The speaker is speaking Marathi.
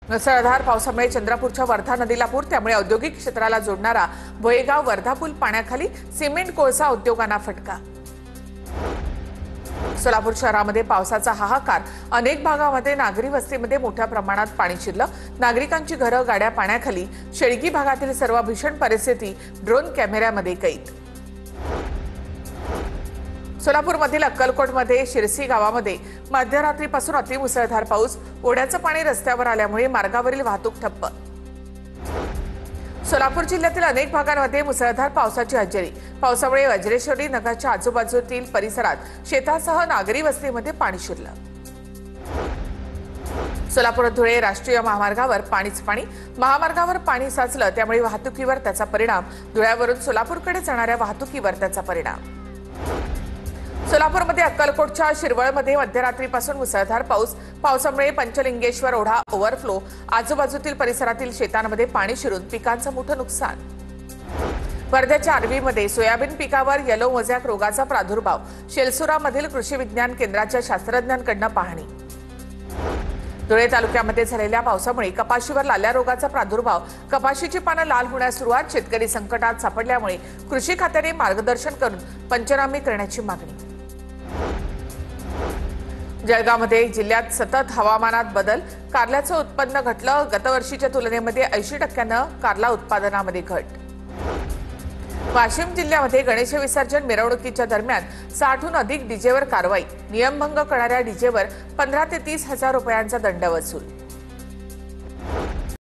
मुसळधार पावसामुळे चंद्रपूरच्या वर्धा नदीला पूर, त्यामुळे औद्योगिक क्षेत्राला जोडणारा भोयगाव वर्धा पूल पाण्याखाली, सिमेंट कोळसा उद्योगांना फटका। सोलापूर शहरामध्ये पावसाचा हाहाकार, अनेक भागामध्ये नागरी वस्तीमध्ये मोठ्या प्रमाणात पाणी शिरलं। नागरिकांची घरं, गाड्या पाण्याखाली। शेळगी भागातील सर्व भीषण परिस्थिती ड्रोन कॅमेऱ्यामध्ये कैद। सोलापूरमधील अक्कलकोटमध्ये शिरसी गावामध्ये मध्यरात्रीपासून अतिमुसळधार पाऊस, ओढ्याचं पाणी रस्त्यावर आल्यामुळे मार्गावरील वाहतूक ठप्प। सोलापूर जिल्ह्यातील अनेक भागांमध्ये मुसळधार पावसाची हजेरी। पावसामुळे वज्रेश्वरी नगरच्या आजूबाजूतील परिसरात शेतासह नागरी वस्तीमध्ये पाणी शिरलं। सोलापूर धुळे राष्ट्रीय महामार्गावर पाणीच पाणी, महामार्गावर पाणी साचलं, त्यामुळे वाहतुकीवर त्याचा परिणाम। धुळ्यावरून सोलापूरकडे जाणाऱ्या वाहतुकीवर त्याचा परिणाम। सोलापूरमध्ये अक्कलकोटच्या शिरवळमध्ये मध्यरात्रीपासून मुसळधार पाऊस, पावसामुळे पंचलिंगेश्वर ओढा ओव्हरफ्लो, आजूबाजूतील परिसरातील शेतांमध्ये पाणी शिरून पिकांचं मोठं नुकसान। वर्ध्याच्या आर्वीमध्ये सोयाबीन पिकावर येलो मोझॅक रोगाचा प्रादुर्भाव, शेलसुरामधील कृषी विज्ञान केंद्राच्या शास्त्रज्ञांकडून पाहणी। धुळे तालुक्यामध्ये झालेल्या पावसामुळे कपाशीवर लाल्या रोगाचा प्रादुर्भाव, कपाशीची पानं लाल होण्यास सुरुवात, शेतकरी संकटात सापडल्यामुळे कृषी खात्याने मार्गदर्शन करून पंचनामे करण्याची मागणी। जळगावमध्ये जिल्ह्यात सतत हवामानात बदल, कारल्याचं उत्पन्न घटलं, गतवर्षीच्या तुलनेमध्ये 80% कारला उत्पादनामध्ये घट। वाशिम जिल्ह्यामध्ये गणेश विसर्जन मिरवणुकीच्या दरम्यान 60हून अधिक डीजेवर कारवाई, नियमभंग करणाऱ्या डीजेवर 15 ते 30 हजार रुपयांचा दंड वसूल।